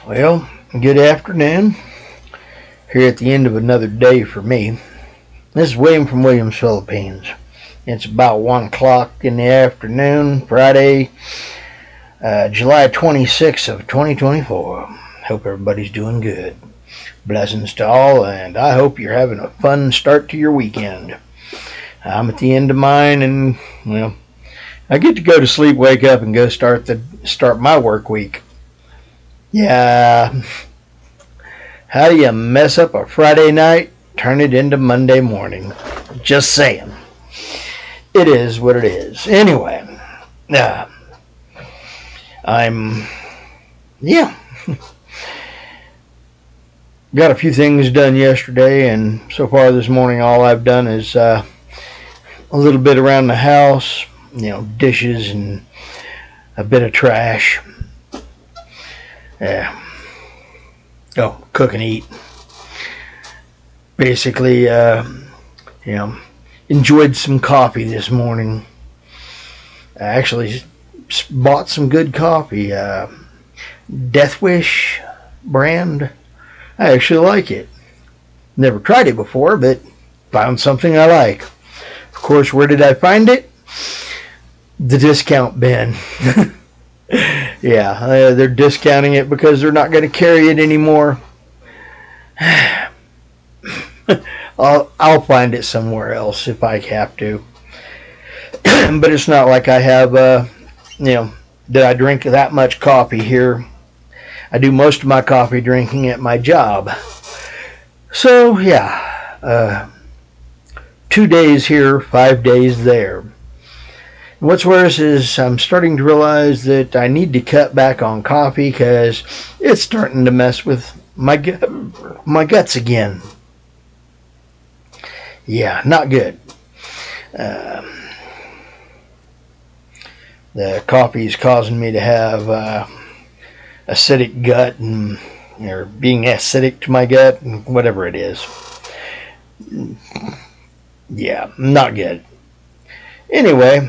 Well, good afternoon. Here at the end of another day for me. This is William from Williams, Philippines. It's about 1 o'clock in the afternoon, Friday, July 26th of 2024. Hope everybody's doing good. Blessings to all, and I hope you're having a fun start to your weekend. I'm at the end of mine, and, well, I get to go to sleep, wake up, and go start my work week. Yeah. How do you mess up a Friday night, turn it into Monday morning? Just saying. It is what it is. Anyway, got a few things done yesterday, and so far this morning all I've done is a little bit around the house, dishes and a bit of trash. Cook and eat. Basically, enjoyed some coffee this morning. I actually bought some good coffee. Death Wish brand. I actually like it. Never tried it before, but found something I like. Of course, where did I find it? The discount bin. Yeah, they're discounting it because they're not going to carry it anymore. I'll find it somewhere else if I have to. But it's not like I have, that I drink that much coffee here. I do most of my coffee drinking at my job. So, 2 days here, 5 days there. What's worse is I'm starting to realize that I need to cut back on coffee because it's starting to mess with my guts again. Yeah, not good. The coffee is causing me to have acidic gut or being acidic to my gut, whatever it is. Yeah, not good. Anyway,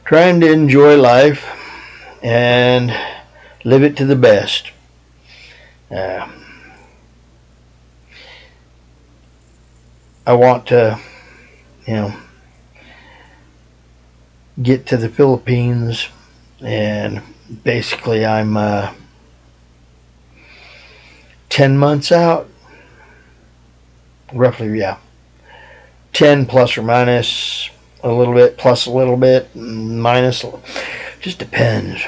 trying to enjoy life and live it to the best. I want to, get to the Philippines, and basically I'm 10 months out, roughly, 10 plus or minus a little bit, plus a little bit, minus, just depends.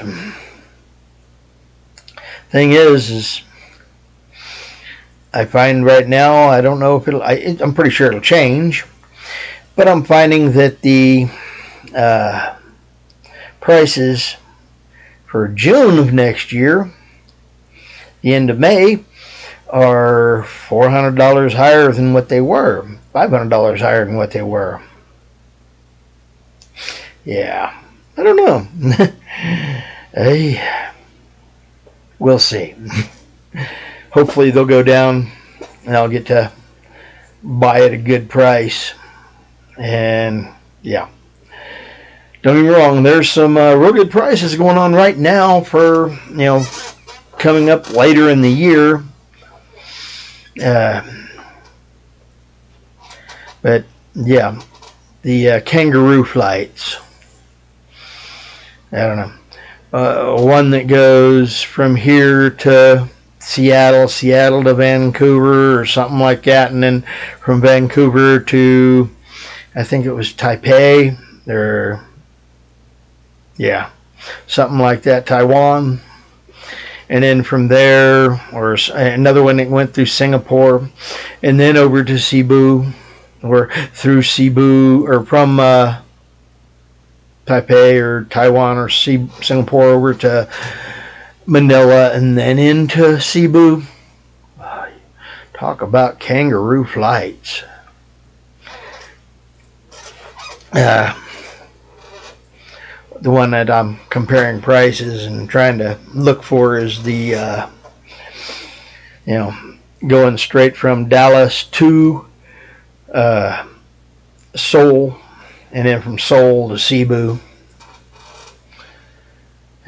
Thing is I find right now, I don't know if I'm pretty sure it'll change, but I'm finding that the prices for June of next year, the end of May, are $400 higher than what they were, $500 higher than what they were. Yeah, I don't know. We'll see. Hopefully they'll go down and I'll get to buy at a good price. And don't get me wrong, there's some real good prices going on right now for, coming up later in the year. But the kangaroo flights. I don't know. One that goes from here to Seattle to Vancouver or something like that, and then from Vancouver to, I think it was Taipei, or something like that, Taiwan, and then from there, or another one that went through Singapore, and then over to Cebu, or through Cebu, or from Taipei or Taiwan or Singapore over to Manila, and then into Cebu. Talk about kangaroo flights. The one that I'm comparing prices and trying to look for is the, going straight from Dallas to Seoul, and then from Seoul to Cebu.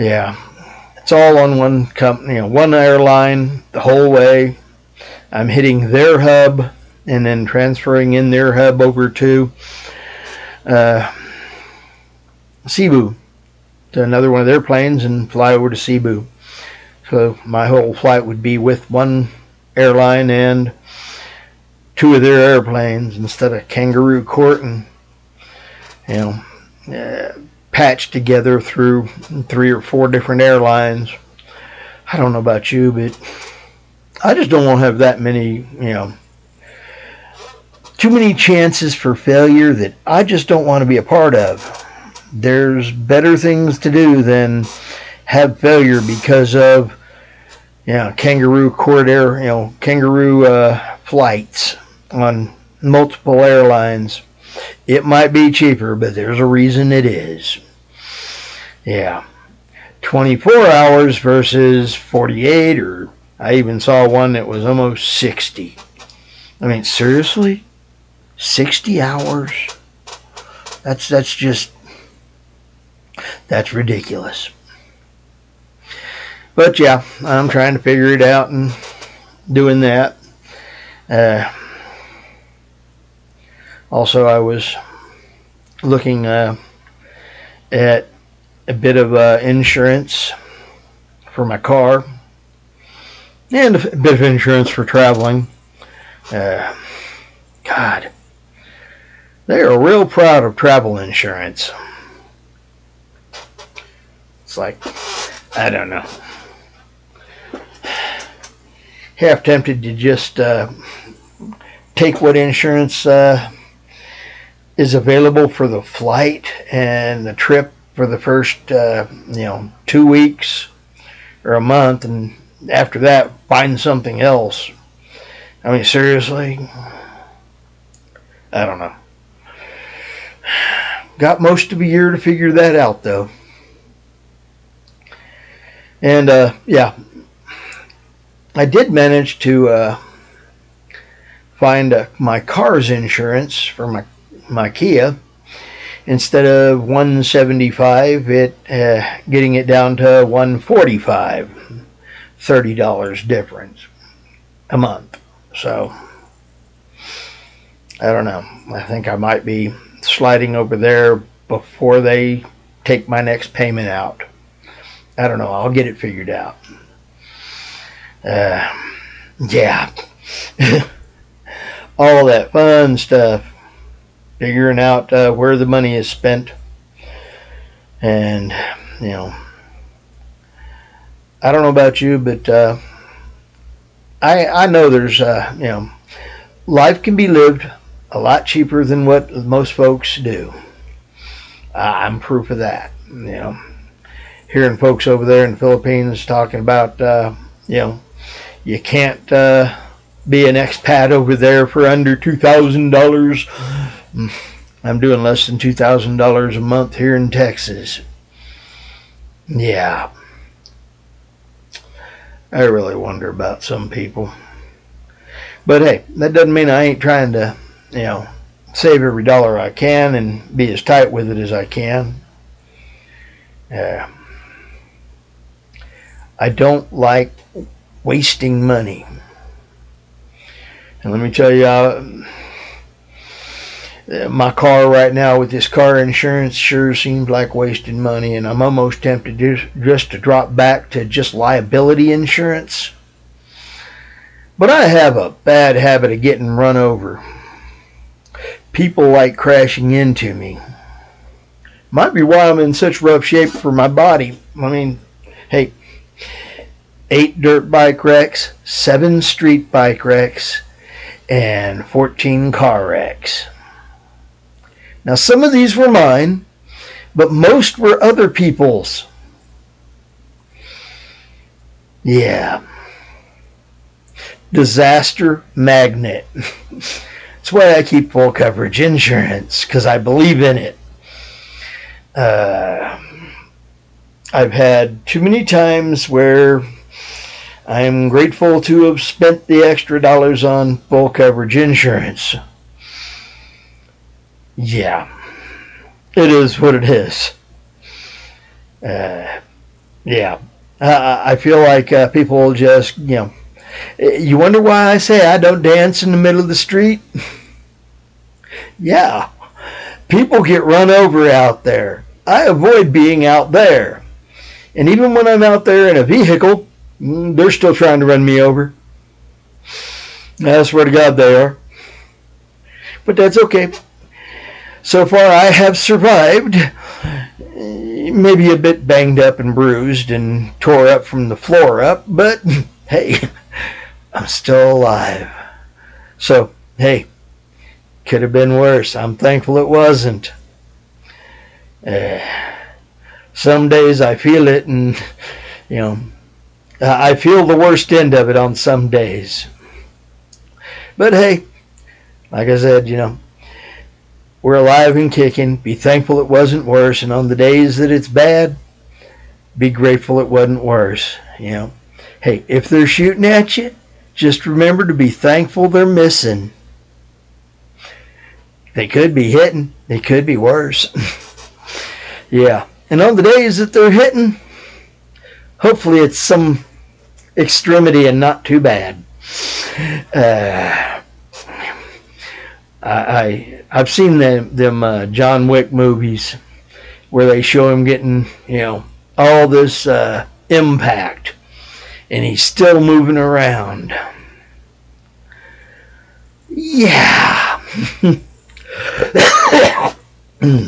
Yeah, it's all on one company, one airline the whole way. I'm hitting their hub and then transferring in their hub over to Cebu, to another one of their planes, and fly over to Cebu. So my whole flight would be with one airline and two of their airplanes instead of kangaroo court and patched together through 3 or 4 different airlines. I don't know about you, but I just don't want to have that many, too many chances for failure that I just don't want to be a part of. There's better things to do than have failure because of kangaroo court kangaroo flights on multiple airlines. It might be cheaper, but there's a reason it is. Yeah. 24 hours versus 48, or I even saw one that was almost 60. I mean, seriously? 60 hours? That's ridiculous. But yeah, I'm trying to figure it out and doing that. Also, I was looking at a bit of insurance for my car and a bit of insurance for traveling. God, they are real proud of travel insurance. It's like, I don't know. Half tempted to just take what insurance is available for the flight and the trip for the first 2 weeks or a month, and after that find something else. I mean, seriously, I don't know. Got most of a year to figure that out, though. And yeah, I did manage to find my car's insurance for my Kia. Instead of $175, getting it down to $145, $30 difference a month. So I don't know. I think I might be sliding over there before they take my next payment out. I don't know. I'll get it figured out. Yeah. All that fun stuff. Figuring out where the money is spent. And, I don't know about you, but I know there's, life can be lived a lot cheaper than what most folks do. I'm proof of that. Hearing folks over there in the Philippines talking about, you can't be an expat over there for under $2,000. I'm doing less than $2,000 a month here in Texas. Yeah. I really wonder about some people. But hey, that doesn't mean I ain't trying to, save every dollar I can and be as tight with it as I can. I don't like wasting money. And let me tell you, my car right now with this car insurance sure seems like wasting money, and I'm almost tempted just to drop back to just liability insurance. But I have a bad habit of getting run over. People like crashing into me. Might be why I'm in such rough shape for my body. I mean, hey, 8 dirt bike wrecks, 7 street bike wrecks, and 14 car wrecks. Now, some of these were mine, but most were other people's. Yeah. Disaster magnet. That's why I keep full coverage insurance, because I believe in it. I've had too many times where I'm grateful to have spent the extra dollars on full coverage insurance. Yeah, it is what it is. Yeah. I feel like people just, you wonder why I say I don't dance in the middle of the street? Yeah. People get run over out there. I avoid being out there. And even when I'm out there in a vehicle, they're still trying to run me over. I swear to God they are. But that's okay. So far I have survived. Maybe a bit banged up and bruised and tore up from the floor up, but hey, I'm still alive. So, hey, could have been worse. I'm thankful it wasn't. Some days I feel it, and, I feel the worst end of it on some days. But hey, like I said, we're alive and kicking. Be thankful it wasn't worse. And on the days that it's bad, be grateful it wasn't worse. Hey, if they're shooting at you, just remember to be thankful they're missing. They could be hitting. They could be worse. Yeah. And on the days that they're hitting, hopefully it's some extremity and not too bad. I've seen them John Wick movies where they show him getting, all this impact, and he's still moving around. Yeah.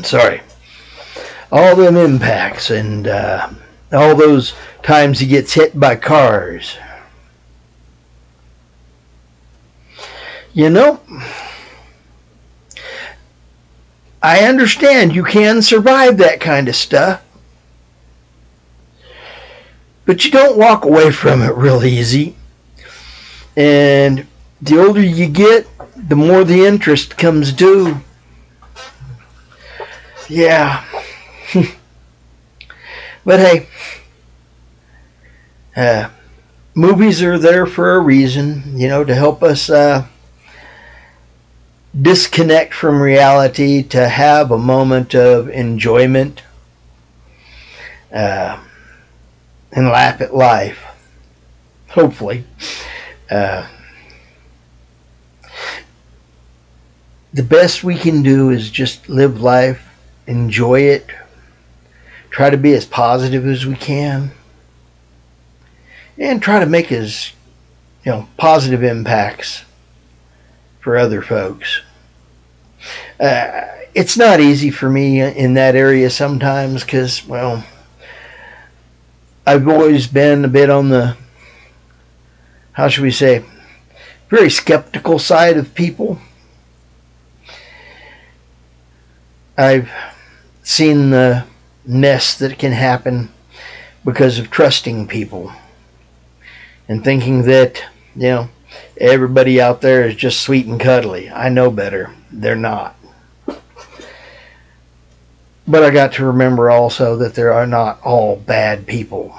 Sorry. All them impacts and all those times he gets hit by cars. I understand you can survive that kind of stuff, but you don't walk away from it real easy. And the older you get, the more the interest comes due. Yeah. But hey, movies are there for a reason, to help us disconnect from reality, to have a moment of enjoyment and laugh at life, hopefully. The best we can do is just live life, enjoy it, try to be as positive as we can, and try to make as positive impacts for other folks. It's not easy for me in that area sometimes because, I've always been a bit on the, how should we say, very skeptical side of people. I've seen the mess that can happen because of trusting people and thinking that, everybody out there is just sweet and cuddly. I know better. They're not. But I got to remember also that there are not all bad people.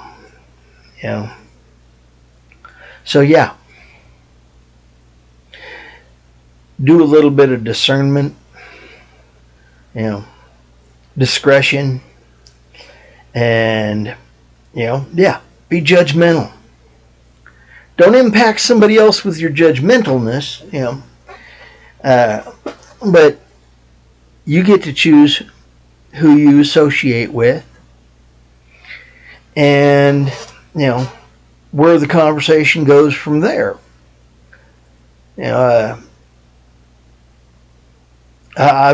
So yeah. Do a little bit of discernment. Discretion. And, be judgmental. Don't impact somebody else with your judgmentalness, but you get to choose who you associate with and, where the conversation goes from there. I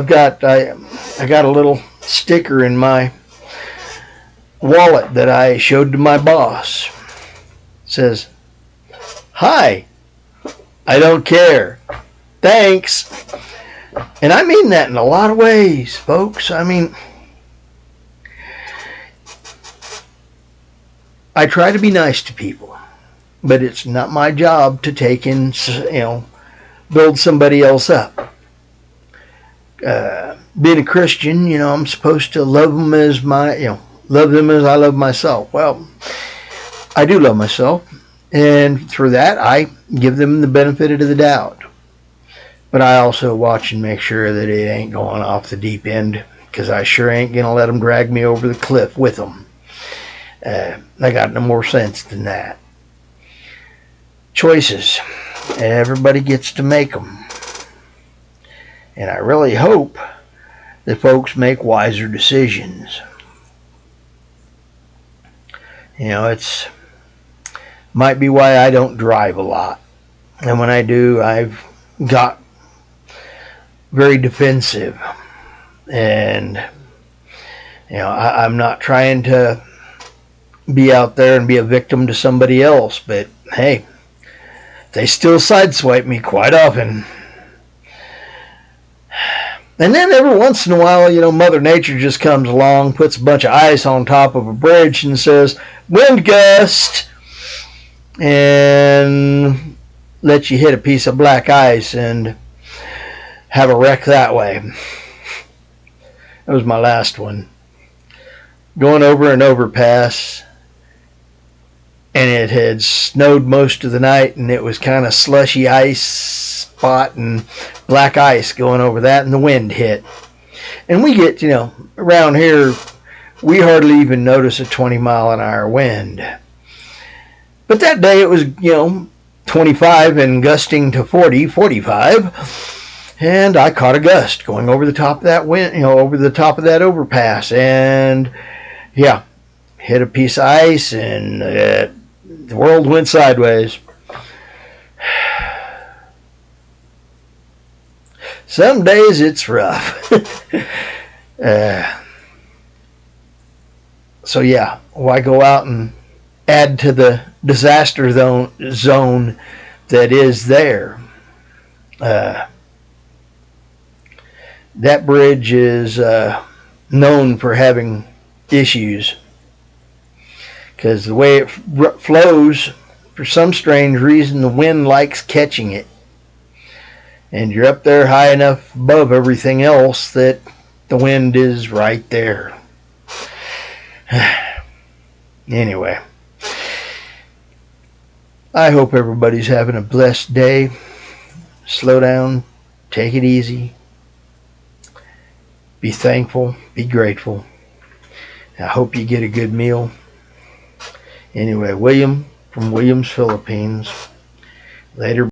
got a little sticker in my wallet that I showed to my boss. It says, "Hi, I don't care. Thanks." And I mean that in a lot of ways, folks. I try to be nice to people, but it's not my job to take and, build somebody else up. Being a Christian, I'm supposed to love them as love them as I love myself. Well, I do love myself. And through that, I give them the benefit of the doubt. But I also watch and make sure that it ain't going off the deep end, because I sure ain't going to let them drag me over the cliff with them. I got no more sense than that. Choices. Everybody gets to make them. And I really hope that folks make wiser decisions. You know, it's might be why I don't drive a lot. And when I do, I've got very defensive. And, you know, I'm not trying to be out there and be a victim to somebody else. But, hey, they still sideswipe me quite often. And then every once in a while, you know, Mother Nature just comes along, puts a bunch of ice on top of a bridge and says, wind gust, and lets you hit a piece of black ice and have a wreck that way. That was my last one. Going over an overpass, and it had snowed most of the night, and it was kind of slushy ice spot and black ice going over that, and the wind hit. And we get, you know, around here, we hardly even notice a 20-mile-an-hour wind. But that day it was, you know, 25 and gusting to 40, 45. And I caught a gust going over the top of that wind, you know, over the top of that overpass. And, yeah, hit a piece of ice, and the world went sideways. Some days it's rough. So yeah, why go out and add to the disaster zone that is there? That bridge is known for having issues, because the way it flows, for some strange reason, the wind likes catching it. And you're up there high enough above everything else that the wind is right there. Anyway, I hope everybody's having a blessed day. Slow down, take it easy, be thankful, be grateful. I hope you get a good meal. Anyway, William from Williams, Philippines. Later.